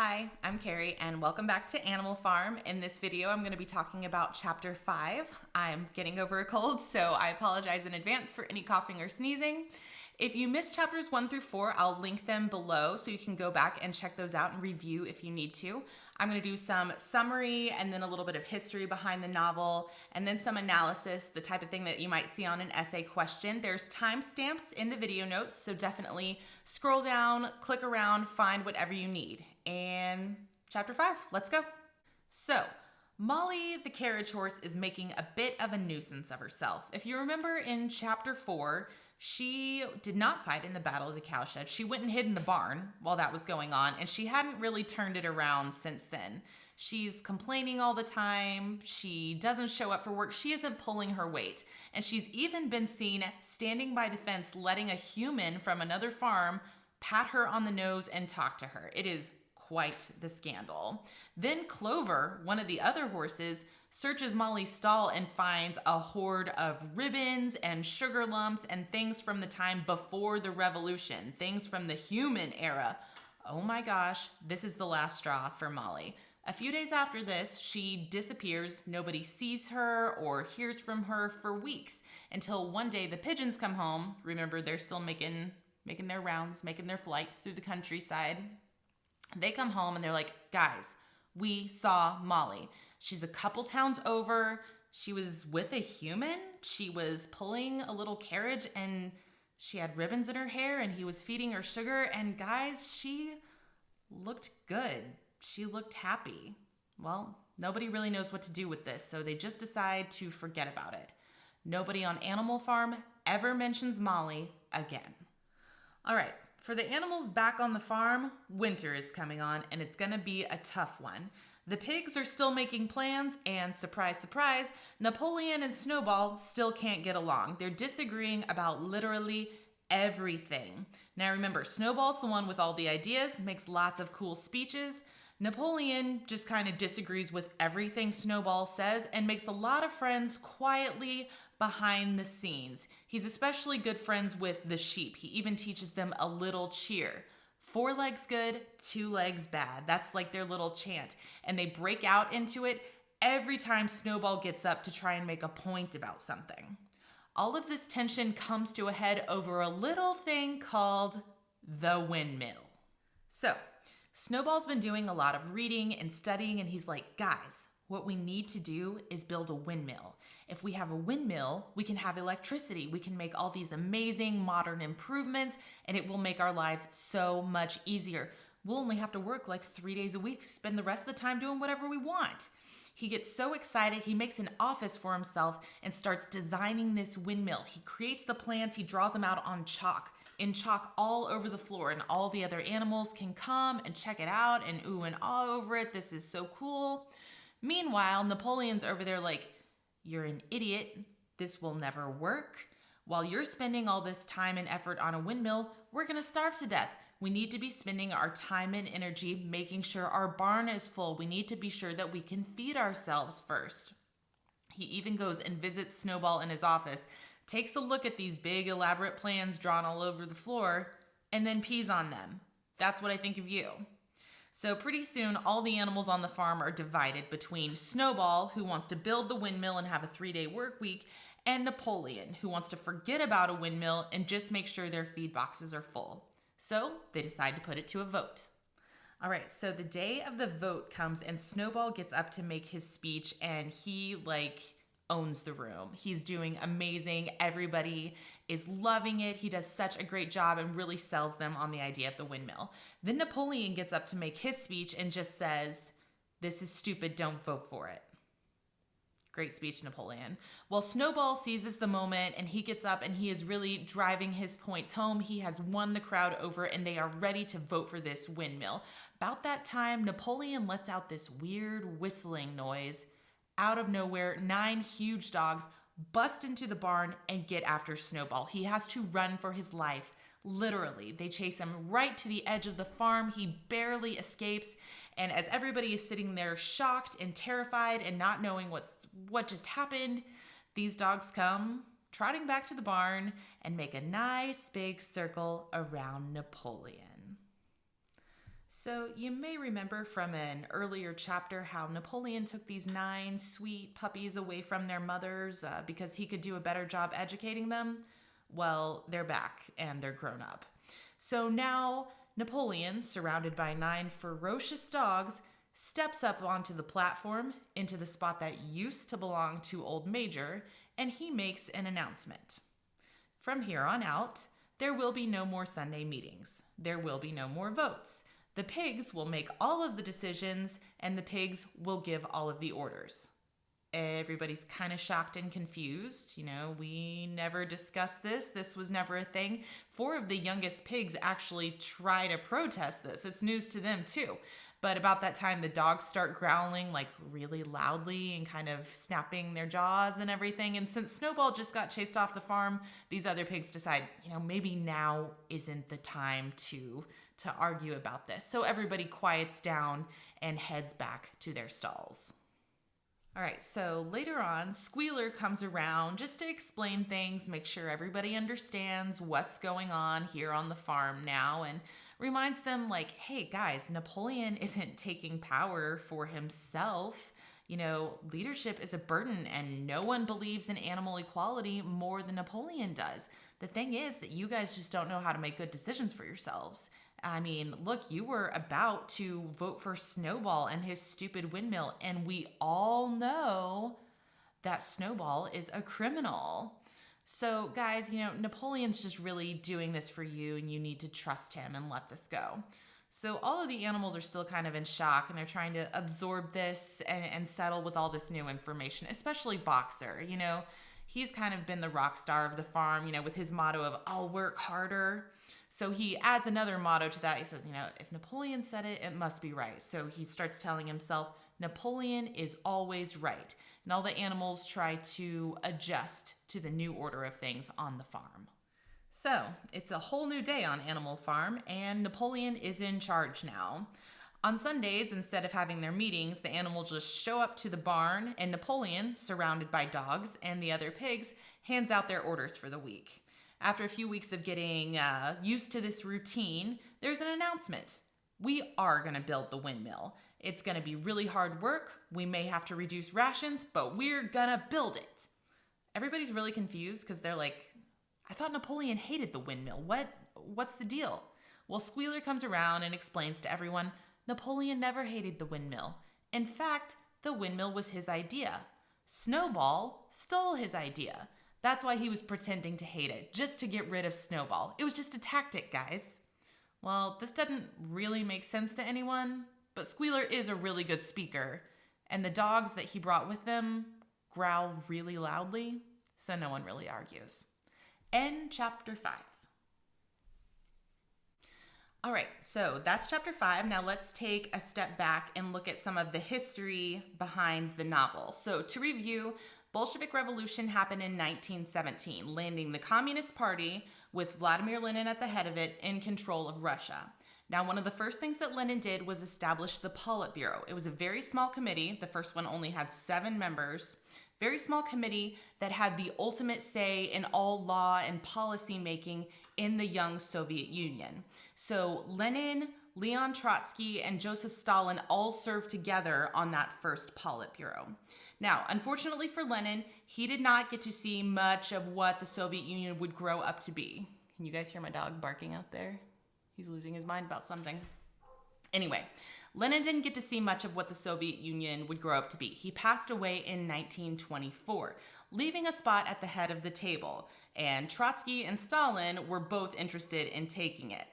Hi, I'm Carrie and welcome back to Animal Farm. In this video, I'm going to be talking about Chapter 5. I'm getting over a cold, so I apologize in advance for any coughing or sneezing. If you missed chapters 1 through 4, I'll link them below so you can go back and check those out and review if you need to. I'm going to do some summary and then a little bit of history behind the novel and then some analysis, the type of thing that you might see on an essay question. There's timestamps in the video notes, so definitely scroll down, click around, find whatever you need. And Chapter 5, let's go. So, Mollie, the carriage horse, is making a bit of a nuisance of herself. If you remember in Chapter 4, she did not fight in the Battle of the Cowshed. She went and hid in the barn while that was going on, and she hadn't really turned it around since then. She's complaining all the time. She doesn't show up for work. She isn't pulling her weight. And she's even been seen standing by the fence, letting a human from another farm pat her on the nose and talk to her. It is quite the scandal. Then Clover, one of the other horses, searches Mollie's stall and finds a hoard of ribbons and sugar lumps and things from the time before the revolution, things from the human era. Oh my gosh, this is the last straw for Mollie. A few days after this, she disappears. Nobody sees her or hears from her for weeks until one day the pigeons come home. Remember, they're still making their rounds, making their flights through the countryside. They come home and they're like, guys, we saw Mollie. She's a couple towns over. She was with a human. She was pulling a little carriage and she had ribbons in her hair and he was feeding her sugar. And guys, she looked good. She looked happy. Well, nobody really knows what to do with this, so they just decide to forget about it. Nobody on Animal Farm ever mentions Mollie again. All right. For the animals back on the farm, winter is coming on and it's going to be a tough one. The pigs are still making plans and surprise, surprise, Napoleon and Snowball still can't get along. They're disagreeing about literally everything. Now remember, Snowball's the one with all the ideas, makes lots of cool speeches. Napoleon just kind of disagrees with everything Snowball says and makes a lot of friends quietly behind the scenes. He's especially good friends with the sheep. He even teaches them a little cheer. 4 legs good, 2 legs bad. That's like their little chant. And they break out into it every time Snowball gets up to try and make a point about something. All of this tension comes to a head over a little thing called the windmill. So, Snowball's been doing a lot of reading and studying, and he's like, guys, what we need to do is build a windmill. If we have a windmill, we can have electricity. We can make all these amazing modern improvements, and it will make our lives so much easier. We'll only have to work like 3 days a week, spend the rest of the time doing whatever we want. He gets so excited, he makes an office for himself and starts designing this windmill. He creates the plans, he draws them out on chalk, in chalk all over the floor, and all the other animals can come and check it out and ooh and ah over it. This is so cool. Meanwhile, Napoleon's over there like, you're an idiot. This will never work. While you're spending all this time and effort on a windmill, we're going to starve to death. We need to be spending our time and energy making sure our barn is full. We need to be sure that we can feed ourselves first. He even goes and visits Snowball in his office, takes a look at these big elaborate plans drawn all over the floor, and then pees on them. That's what I think of you. So pretty soon, all the animals on the farm are divided between Snowball, who wants to build the windmill and have a 3-day work week, and Napoleon, who wants to forget about a windmill and just make sure their feed boxes are full. So they decide to put it to a vote. All right, so the day of the vote comes and Snowball gets up to make his speech and he owns the room. He's doing amazing. Everybody is loving it. He does such a great job and really sells them on the idea of the windmill. Then Napoleon gets up to make his speech and just says, "This is stupid, don't vote for it." Great speech, Napoleon. Well, Snowball seizes the moment and he gets up and he is really driving his points home. He has won the crowd over and they are ready to vote for this windmill. About that time, Napoleon lets out this weird whistling noise. Out of nowhere, 9 huge dogs bust into the barn and get after Snowball. He has to run for his life. Literally, they chase him right to the edge of the farm. He barely escapes. And as everybody is sitting there shocked and terrified and not knowing what just happened, these dogs come trotting back to the barn and make a nice big circle around Napoleon. So you may remember from an earlier chapter how Napoleon took these 9 sweet puppies away from their mothers because he could do a better job educating them. Well, they're back and they're grown up. So now Napoleon, surrounded by 9 ferocious dogs, steps up onto the platform into the spot that used to belong to Old Major, and he makes an announcement. From here on out, there will be no more Sunday meetings. There will be no more votes. The pigs will make all of the decisions, and the pigs will give all of the orders. Everybody's kind of shocked and confused. We never discussed this. This was never a thing. 4 of the youngest pigs actually try to protest this. It's news to them too. But about that time, the dogs start growling like really loudly and kind of snapping their jaws and everything. And since Snowball just got chased off the farm, these other pigs decide, maybe now isn't the time to argue about this. So everybody quiets down and heads back to their stalls. All right, so later on, Squealer comes around just to explain things, make sure everybody understands what's going on here on the farm now, and reminds them like, hey guys, Napoleon isn't taking power for himself. Leadership is a burden and no one believes in animal equality more than Napoleon does. The thing is that you guys just don't know how to make good decisions for yourselves. I mean, look, you were about to vote for Snowball and his stupid windmill, and we all know that Snowball is a criminal. So guys, Napoleon's just really doing this for you, and you need to trust him and let this go. So all of the animals are still kind of in shock, and they're trying to absorb this and settle with all this new information, especially Boxer. He's kind of been the rock star of the farm, with his motto of, I'll work harder. So he adds another motto to that. He says, if Napoleon said it, it must be right. So he starts telling himself, Napoleon is always right. And all the animals try to adjust to the new order of things on the farm. So it's a whole new day on Animal Farm, and Napoleon is in charge now. On Sundays, instead of having their meetings, the animals just show up to the barn, and Napoleon, surrounded by dogs and the other pigs, hands out their orders for the week. After a few weeks of getting used to this routine, there's an announcement. We are going to build the windmill. It's going to be really hard work. We may have to reduce rations, but we're going to build it. Everybody's really confused because they're like, I thought Napoleon hated the windmill. What's the deal? Well, Squealer comes around and explains to everyone, Napoleon never hated the windmill. In fact, the windmill was his idea. Snowball stole his idea. That's why he was pretending to hate it, just to get rid of Snowball. It was just a tactic, guys. Well, this doesn't really make sense to anyone, but Squealer is a really good speaker, and the dogs that he brought with them growl really loudly, so no one really argues. End chapter 5. All right, so that's chapter 5. Now let's take a step back and look at some of the history behind the novel. So to review, Bolshevik Revolution happened in 1917, landing the Communist Party with Vladimir Lenin at the head of it in control of Russia. Now, one of the first things that Lenin did was establish the Politburo. It was a very small committee. The first one only had 7 members. Very small committee that had the ultimate say in all law and policy making in the young Soviet Union. So Lenin, Leon Trotsky, and Joseph Stalin all served together on that first Politburo. Now, unfortunately for Lenin, he did not get to see much of what the Soviet Union would grow up to be. Can you guys hear my dog barking out there? He's losing his mind about something. Anyway, Lenin didn't get to see much of what the Soviet Union would grow up to be. He passed away in 1924, leaving a spot at the head of the table, and Trotsky and Stalin were both interested in taking it.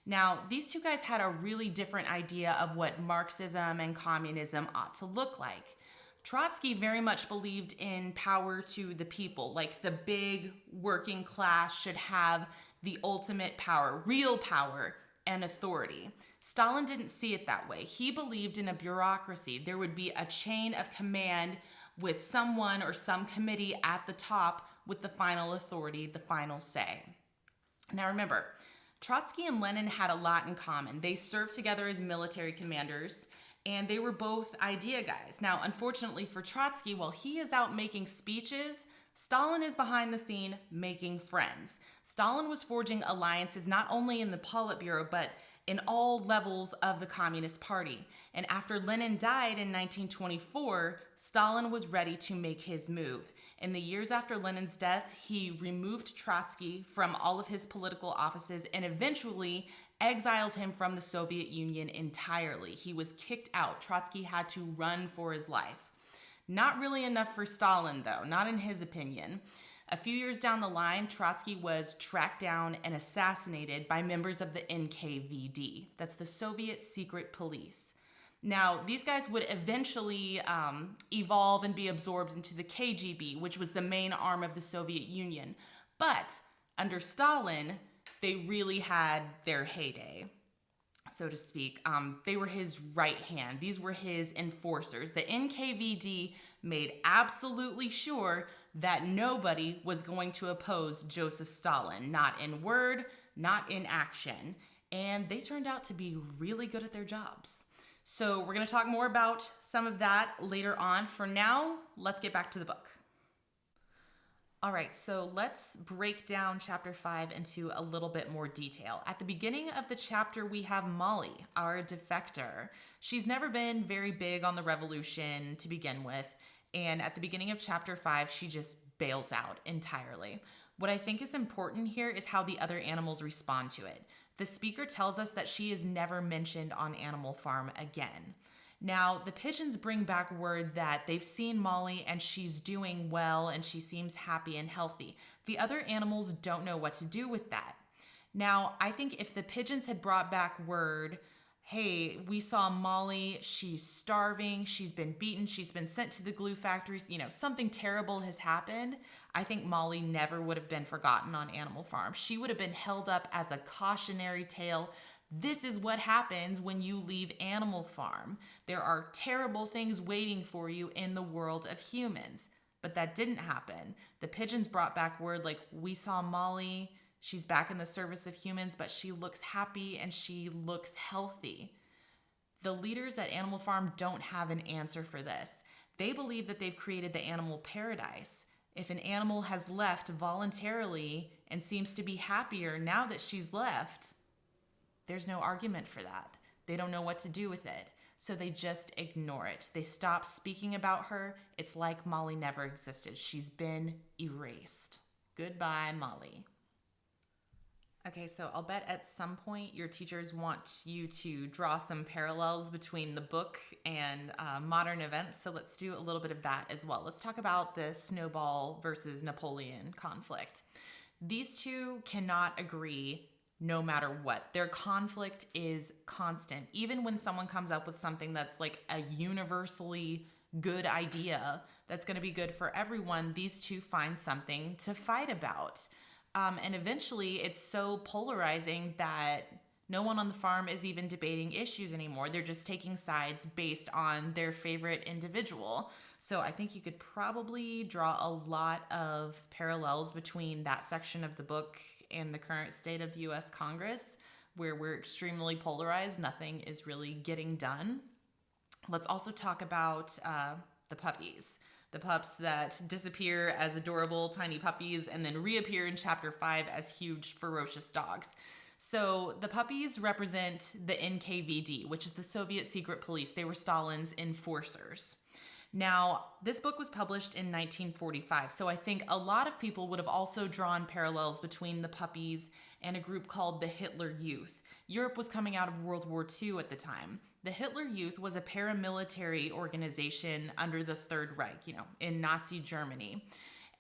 Now, these two guys had a really different idea of what Marxism and communism ought to look like. Trotsky very much believed in power to the people, like the big working class should have the ultimate power, real power, and authority. Stalin didn't see it that way. He believed in a bureaucracy. There would be a chain of command with someone or some committee at the top with the final authority, the final say. Now remember, Trotsky and Lenin had a lot in common. They served together as military commanders, and they were both idea guys. Now, unfortunately for Trotsky, while he is out making speeches, Stalin is behind the scene making friends. Stalin was forging alliances not only in the Politburo, but in all levels of the Communist Party. And after Lenin died in 1924, Stalin was ready to make his move. In the years after Lenin's death, he removed Trotsky from all of his political offices and eventually exiled him from the Soviet Union entirely. He was kicked out. Trotsky had to run for his life. Not really enough for Stalin, though, not in his opinion. A few years down the line, Trotsky was tracked down and assassinated by members of the NKVD. That's the Soviet secret police. Now, these guys would eventually evolve and be absorbed into the KGB, which was the main arm of the Soviet Union. But under Stalin, they really had their heyday, so to speak. They were his right hand. These were his enforcers. The NKVD made absolutely sure that nobody was going to oppose Joseph Stalin, not in word, not in action. And they turned out to be really good at their jobs. So we're going to talk more about some of that later on. For now, let's get back to the book. All right, so let's break down chapter 5 into a little bit more detail. At the beginning of the chapter, we have Mollie, our defector. She's never been very big on the revolution to begin with. And at the beginning of chapter 5, she just bails out entirely. What I think is important here is how the other animals respond to it. The speaker tells us that she is never mentioned on Animal Farm again. Now, the pigeons bring back word that they've seen Mollie and she's doing well and she seems happy and healthy. The other animals don't know what to do with that. Now, I think if the pigeons had brought back word, hey, we saw Mollie, she's starving, she's been beaten, she's been sent to the glue factories, something terrible has happened, I think Mollie never would have been forgotten on Animal Farm. She would have been held up as a cautionary tale. This is what happens when you leave Animal Farm. There are terrible things waiting for you in the world of humans. But that didn't happen. The pigeons brought back word like, we saw Mollie, she's back in the service of humans, but she looks happy and she looks healthy. The leaders at Animal Farm don't have an answer for this. They believe that they've created the animal paradise. If an animal has left voluntarily and seems to be happier now that she's left, there's no argument for that. They don't know what to do with it. So they just ignore it. They stop speaking about her. It's like Mollie never existed. She's been erased. Goodbye, Mollie. Okay, so I'll bet at some point your teachers want you to draw some parallels between the book and modern events. So let's do a little bit of that as well. Let's talk about the Snowball versus Napoleon conflict. These two cannot agree no matter what. Their conflict is constant. Even when someone comes up with something that's like a universally good idea that's going to be good for everyone, these two find something to fight about. And eventually it's so polarizing that no one on the farm is even debating issues anymore. They're just taking sides based on their favorite individual. So I think you could probably draw a lot of parallels between that section of the book and the current state of the U.S. Congress, where we're extremely polarized. Nothing is really getting done. Let's also talk about the puppies. The pups that disappear as adorable tiny puppies and then reappear in chapter 5 as huge, ferocious dogs. So the puppies represent the NKVD, which is the Soviet secret police. They were Stalin's enforcers. Now, this book was published in 1945, so I think a lot of people would have also drawn parallels between the puppies and a group called the Hitler Youth. Europe was coming out of World War II at the time. The Hitler Youth was a paramilitary organization under the Third Reich, in Nazi Germany.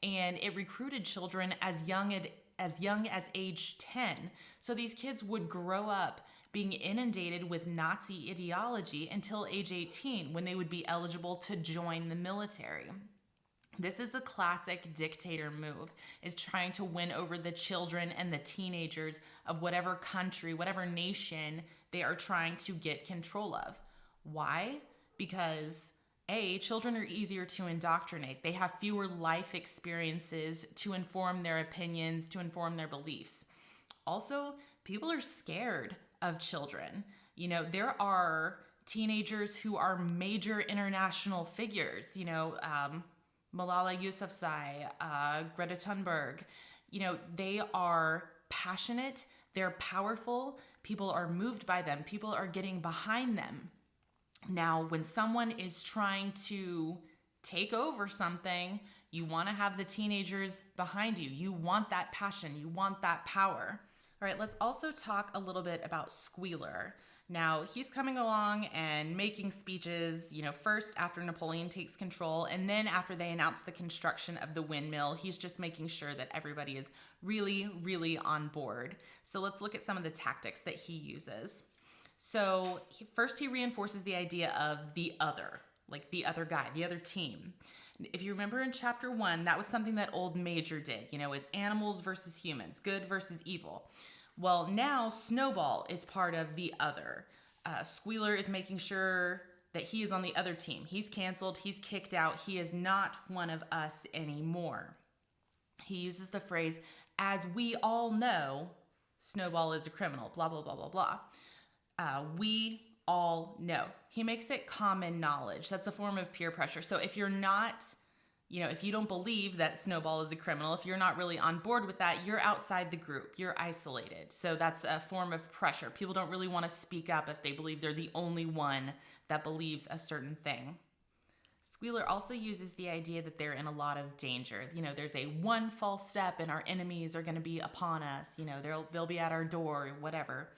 And it recruited children as young as age 10. So these kids would grow up being inundated with Nazi ideology until age 18, when they would be eligible to join the military. This is a classic dictator move, is trying to win over the children and the teenagers of whatever country, whatever nation they are trying to get control of. Why? Because A, children are easier to indoctrinate. They have fewer life experiences to inform their opinions, to inform their beliefs. Also, people are scared of children. There are teenagers who are major international figures, Malala Yousafzai, Greta Thunberg. They are passionate, they're powerful. People are moved by them. People are getting behind them. Now, when someone is trying to take over something, you want to have the teenagers behind you. You want that passion. You want that power. All right, let's also talk a little bit about Squealer. Now, he's coming along and making speeches, first after Napoleon takes control, and then after they announce the construction of the windmill, he's just making sure that everybody is really, really on board. So let's look at some of the tactics that he uses. So first he reinforces the idea of the other, like the other guy, the other team. If you remember in chapter 1, that was something that old Major did. It's animals versus humans, good versus evil. Well, now Snowball is part of the other. Squealer is making sure that he is on the other team. He's canceled. He's kicked out. He is not one of us anymore. He uses the phrase, as we all know, Snowball is a criminal, blah, blah, blah, blah, blah. We all know. He makes it common knowledge. That's a form of peer pressure. So if you're not, if you don't believe that Snowball is a criminal, if you're not really on board with that, you're outside the group. You're isolated. So that's a form of pressure. People don't really want to speak up if they believe they're the only one that believes a certain thing. Squealer also uses the idea that they're in a lot of danger. There's a one false step and our enemies are going to be upon us. They'll be at our door, whatever.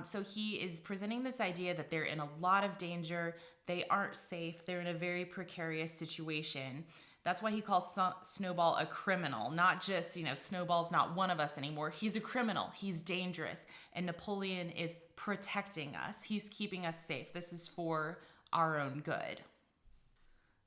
So he is presenting this idea that they're in a lot of danger. They aren't safe. They're in a very precarious situation. That's why he calls Snowball a criminal, not just, Snowball's not one of us anymore. He's a criminal. He's dangerous. And Napoleon is protecting us. He's keeping us safe. This is for our own good.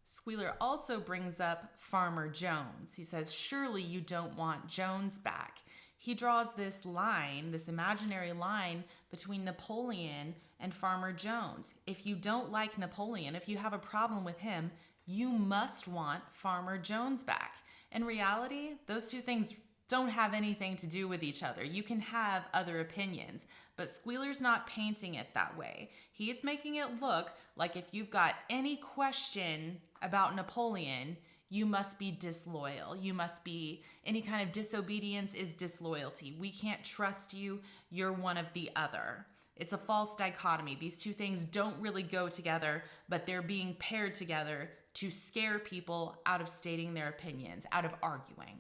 Squealer also brings up Farmer Jones. He says, surely you don't want Jones back. He draws this line, this imaginary line between Napoleon and Farmer Jones. If you don't like Napoleon, if you have a problem with him, you must want Farmer Jones back. In reality, those two things don't have anything to do with each other. You can have other opinions, but Squealer's not painting it that way. He is making it look like if you've got any question about Napoleon, you must be disloyal. You must be, any kind of disobedience is disloyalty. We can't trust you. You're one of the other. It's a false dichotomy. These two things don't really go together, but they're being paired together to scare people out of stating their opinions, out of arguing.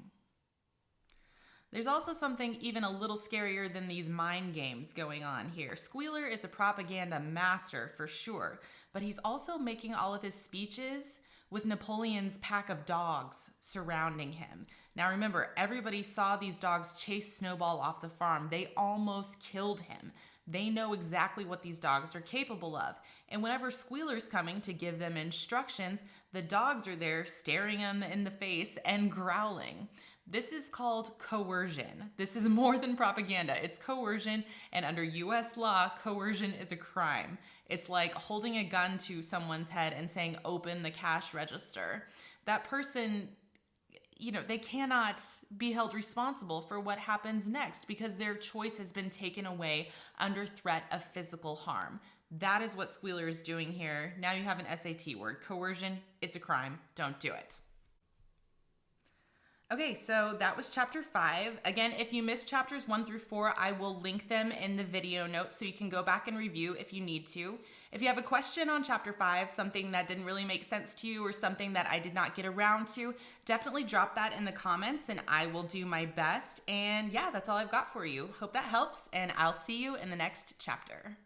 There's also something even a little scarier than these mind games going on here. Squealer is a propaganda master for sure, but he's also making all of his speeches with Napoleon's pack of dogs surrounding him. Now remember, everybody saw these dogs chase Snowball off the farm. They almost killed him. They know exactly what these dogs are capable of. And whenever Squealer's coming to give them instructions, the dogs are there staring him in the face and growling. This is called coercion. This is more than propaganda. It's coercion, and under US law, coercion is a crime. It's like holding a gun to someone's head and saying, open the cash register. That person, they cannot be held responsible for what happens next because their choice has been taken away under threat of physical harm. That is what Squealer is doing here. Now you have an SAT word. Coercion, it's a crime. Don't do it. Okay, so that was chapter 5. Again, if you missed chapters 1 through 4, I will link them in the video notes so you can go back and review if you need to. If you have a question on chapter 5, something that didn't really make sense to you or something that I did not get around to, definitely drop that in the comments and I will do my best. And yeah, that's all I've got for you. Hope that helps, and I'll see you in the next chapter.